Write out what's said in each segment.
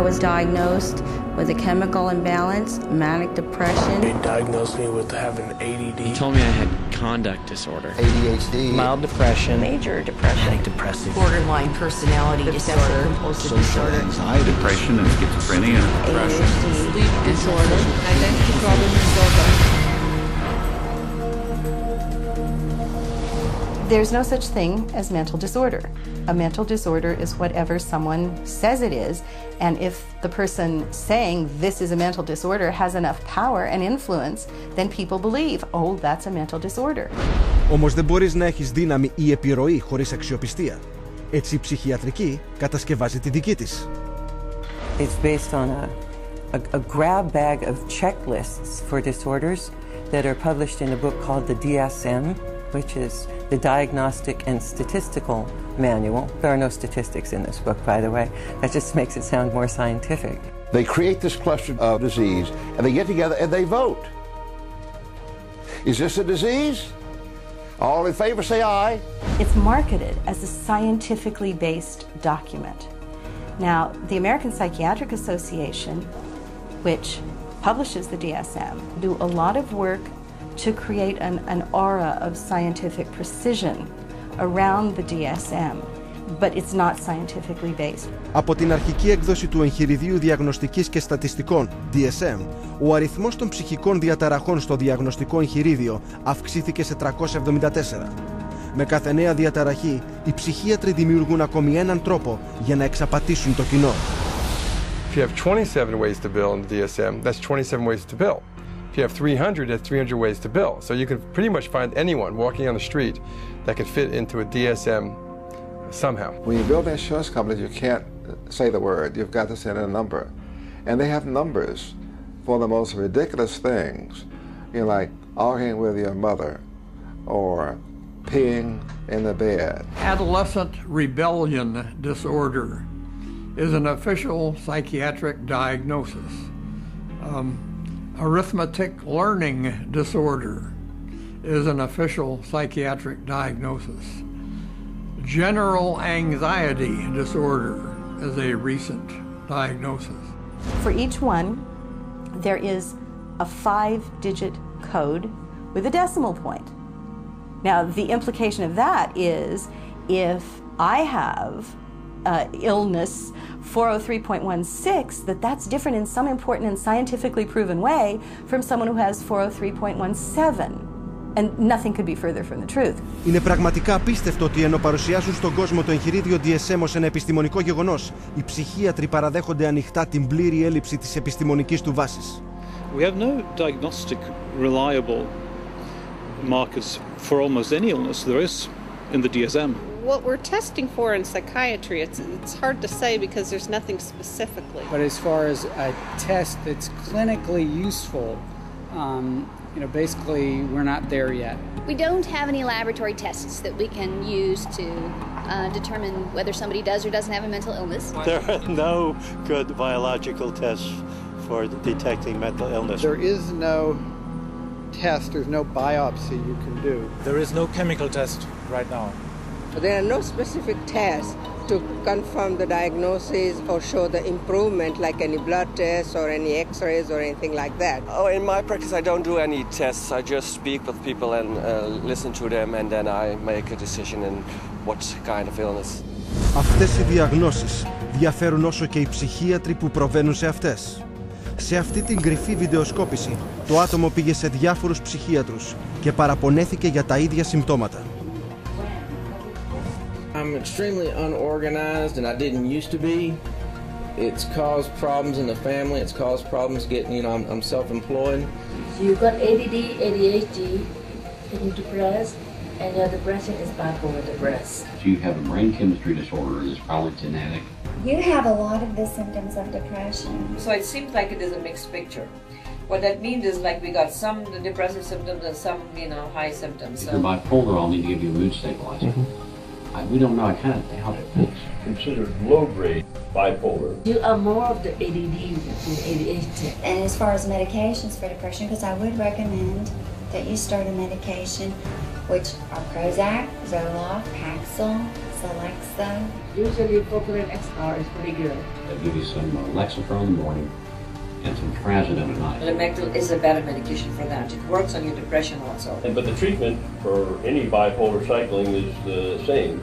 I was diagnosed with a chemical imbalance, manic depression. They diagnosed me with having ADD. He told me I had conduct disorder. ADHD. Mild depression. Major depression. Manic depressive. Borderline personality disorder. Compulsive Social disorder. anxiety. Depression and schizophrenia and depression. ADHD. Sleep disorder. Identity problem disorder. There's no such thing as mental disorder. A mental disorder is whatever someone says it is, and if the person saying this is a mental disorder has enough power and influence, then people believe, oh, that's a mental disorder. Όμως δεν μπορείς να έχεις δύναμη ή επιρροή χωρίς αξιοπιστία. Έτσι η ψυχιατρική κατασκευάζει τη δική της. It's based on a grab bag of checklists for disorders that are published in a book called the DSM, which is the Diagnostic and Statistical Manual. There are no statistics in this book, by the way. That just makes it sound more scientific. They create this cluster of disease, and they get together and they vote. Is this a disease? All in favor, say aye. It's marketed as a scientifically based document. Now, the American Psychiatric Association, which publishes the DSM, do a lot of work to create an aura of scientific precision around the DSM, but it's not scientifically based. Από την αρχική έκδοση του εγχειριδίου διαγνωστικής και στατιστικών, DSM, ο αριθμός των ψυχικών διαταραχών στο διαγνωστικό εγχειρίδιο αυξήθηκε σε 374. Με κάθε νέα διαταραχή, οι ψυχίατροι δημιουργούν ακόμη έναν τρόπο για να εξαπατήσουν το κοινό. If you have 27 ways to bill in the DSM, that's 27 ways to bill. If you have 300, that's 300 ways to bill. So you can pretty much find anyone walking on the street that could fit into a DSM somehow. When you build insurance companies, you can't say the word. You've got to send in a number. And they have numbers for the most ridiculous things. You know, like arguing with your mother or peeing in the bed. Adolescent rebellion disorder is an official psychiatric diagnosis. Arithmetic learning disorder is an official psychiatric diagnosis. General anxiety disorder is a recent diagnosis. For each one, there is a 5-digit code with a decimal point. Now, the implication of that is if I have illness 403.16, that's different in some important and scientifically proven way from someone who has 403.17. And nothing could be further from the truth. Είναι πραγματικά απίστευτο ότι ενώ παρουσιάζουν στον κόσμο το εγχειρίδιο DSM ως ένα επιστημονικό γεγονός, οι ψυχίατροι παραδέχονται ανοιχτά την πλήρη έλλειψη της επιστημονικής του βάσης. We have no diagnostic reliable markers for almost any illness there is in the DSM. What we're testing for in psychiatry, it's hard to say because there's nothing specifically. But as far as a test that's clinically useful, basically we're not there yet. We don't have any laboratory tests that we can use to determine whether somebody does or doesn't have a mental illness. There are no good biological tests for detecting mental illness. There is no test, there's no biopsy you can do. There is no chemical test right now. There are no specific tests to confirm the diagnosis or show the improvement, like any blood tests or any x-rays or anything like that. Oh, in my practice I don't do any tests. I just speak with people and listen to them, and then I make a decision in what kind of illness. Αυτές οι διαγνώσεις διαφέρουν όσο και οι ψυχίατροι που προβαίνουν σε αυτές. Σε αυτή την κρυφή βιντεοσκόπηση, το άτομο πήγε σε διάφορους ψυχίατρους και παραπονέθηκε για τα ίδια συμπτώματα. I'm extremely unorganized, and I didn't used to be. It's caused problems in the family. It's caused problems getting, I'm self-employed. You've got ADD, ADHD, and you're depressed, and your depression is bipolar depressed. If you have a brain chemistry disorder, it's probably genetic. You have a lot of the symptoms of depression. So it seems like it is a mixed picture. What that means is like we got some depressive symptoms and some, high symptoms. If you're bipolar, I'll need to give you a mood stabilizer. We don't know. I kind of doubt it. Considered low-grade bipolar. You are more of the ADD than ADHD. And as far as medications for depression, because I would recommend that you start a medication, which are Prozac, Zoloft, Paxil, Celexa. Usually Focalin XR is pretty good. They'll give you some Lexapro in the morning and some trazodone at night. Lamictal is a better medication for that. It works on your depression also. But the treatment for any bipolar cycling is the same.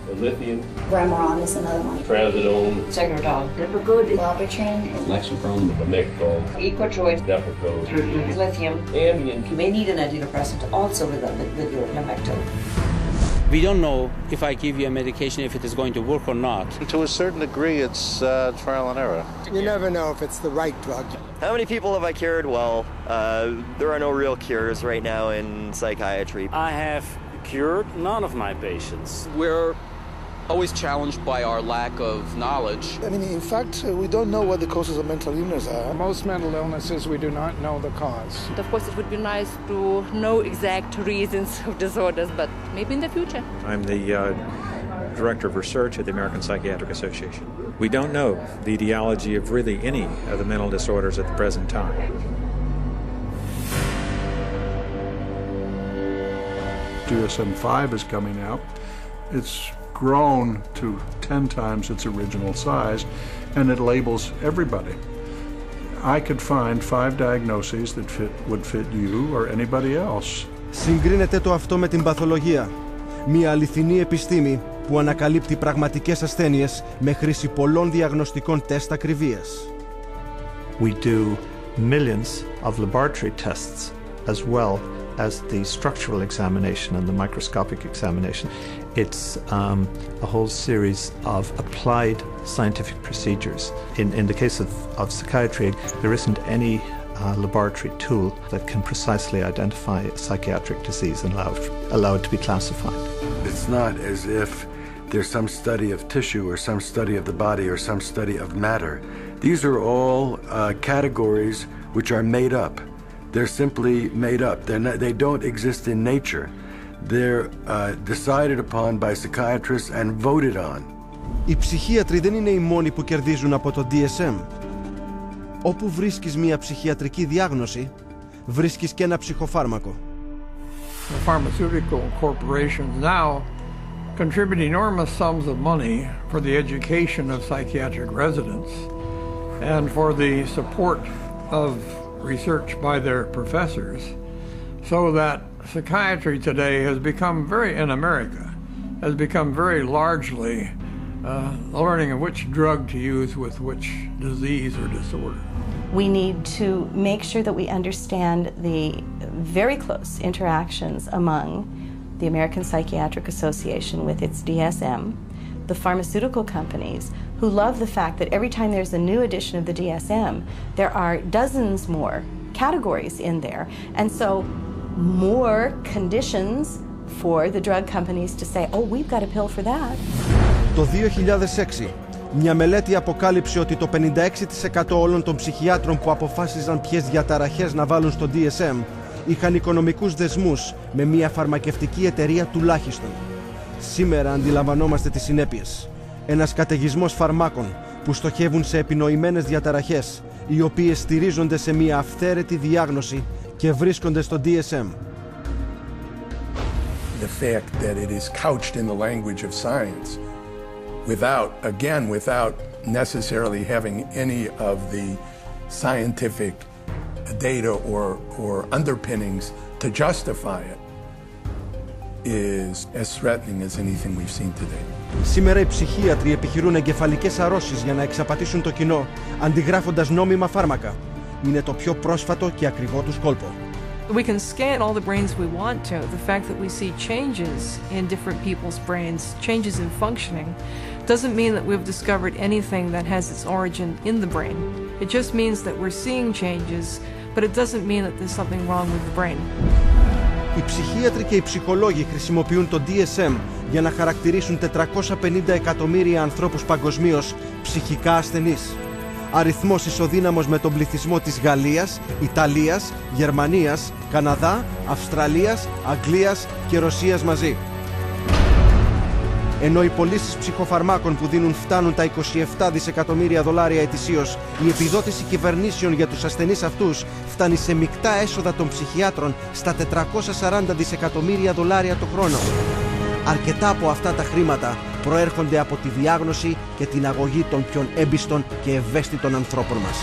The lithium. Remeron is another one. Trazodone. Tegretol. Depakote. Wellbutrin. Lexapro. Lamictal. Equitroid. Depakote. Lithium. Ambien. You may need an antidepressant also with your Lamictal. We don't know if I give you a medication if it is going to work or not. To a certain degree, it's trial and error. You never know if it's the right drug. How many people have I cured? Well, there are no real cures right now in psychiatry. I have cured none of my patients. We're always challenged by our lack of knowledge. I mean, in fact, we don't know what the causes of mental illness are. Most mental illnesses, we do not know the cause. Of course, it would be nice to know exact reasons of disorders, but maybe in the future. I'm the Director of Research at the American Psychiatric Association. We don't know the etiology of really any of the mental disorders at the present time. DSM-5 is coming out. It's grown to 10 times its original size, and it labels everybody. I could find 5 diagnoses that would fit you or anybody else. Συγκρίνεται το αυτό με την παθολογία. Μια αληθινή επιστήμη που ανακαλύπτει πραγματικές ασθένειες με χρήση πολλών διαγνωστικών τεστ ακριβίας. We do millions of laboratory tests as well as the structural examination and the microscopic examination. It's a whole series of applied scientific procedures. In the case of psychiatry, there isn't any laboratory tool that can precisely identify a psychiatric disease and allow it to be classified. It's not as if there's some study of tissue or some study of the body or some study of matter. These are all categories which are made up. They're simply made up. They don't exist in nature. They're decided upon by psychiatrists and voted on. Οι ψυχίατροι δεν είναι οι μόνοι που κερδίζουν από το DSM. Όπου βρίσκεις μια ψυχιατρική διάγνωση, βρίσκεις και ένα ψυχοφάρμακο. The pharmaceutical corporations now contribute enormous sums of money for the education of psychiatric residents and for the support of research by their professors, so that psychiatry today has become in America, has become very largely learning of which drug to use with which disease or disorder. We need to make sure that we understand the very close interactions among the American Psychiatric Association with its DSM, the pharmaceutical companies, who love the fact that every time there's a new edition of the DSM, there are dozens more categories in there, and so more conditions for the drug companies to say, oh, we've got a pill for that. Το 2006, μια μελέτη αποκάλυψε ότι το 56% όλων των ψυχιάτρων που αποφάσιζαν ποιες διαταραχές να βάλουν στο DSM είχαν οικονομικούς δεσμούς με μια φαρμακευτική εταιρεία τουλάχιστον. Σήμερα αντιλαμβανόμαστε τις συνέπειες. Ένας καταιγισμός φαρμάκων που στοχεύουν σε επινοημένες διαταραχές, οι οποίες στηρίζονται σε μια αυθαίρετη διάγνωση και βρίσκονται στο DSM. The fact that it is couched in the language of science without necessarily having any of the scientific data or underpinnings to justify it is as threatening as anything we've seen today. Σήμερα οι ψυχίατροι επιχειρούν εγκεφαλικές αρρώσεις για να εξαπατήσουν το κοινό, αντιγράφοντας νόμιμα φάρμακα. Είναι το πιο πρόσφατο και ακριβό τους κόλπο. We can scan all the brains we want to. The fact that we see changes in different people's brains, changes in functioning, doesn't mean that we've discovered anything that has its origin in the brain. It just means that we're seeing changes, but it doesn't mean that there's something wrong with the brain. Οι ψυχίατροι και οι ψυχολόγοι χρησιμοποιούν το DSM για να χαρακτηρίσουν 450 εκατομμύρια ανθρώπους παγκοσμίως ψυχικά ασθενείς. Αριθμός ισοδύναμος με τον πληθυσμό της Γαλλίας, Ιταλίας, Γερμανίας, Καναδά, Αυστραλίας, Αγγλίας και Ρωσίας μαζί. Ενώ οι πωλήσεις ψυχοφαρμάκων που δίνουν φτάνουν τα 27 δισεκατομμύρια δολάρια ετησίως, η επιδότηση κυβερνήσεων για τους ασθενείς αυτούς φτάνει σε μεικτά έσοδα των ψυχιάτρων στα 440 δισεκατομμύρια δολάρια το χρόνο. Αρκετά από αυτά τα χρήματα προέρχονται από τη διάγνωση και την αγωγή των πιο έμπιστων και ευαίσθητων ανθρώπων μας.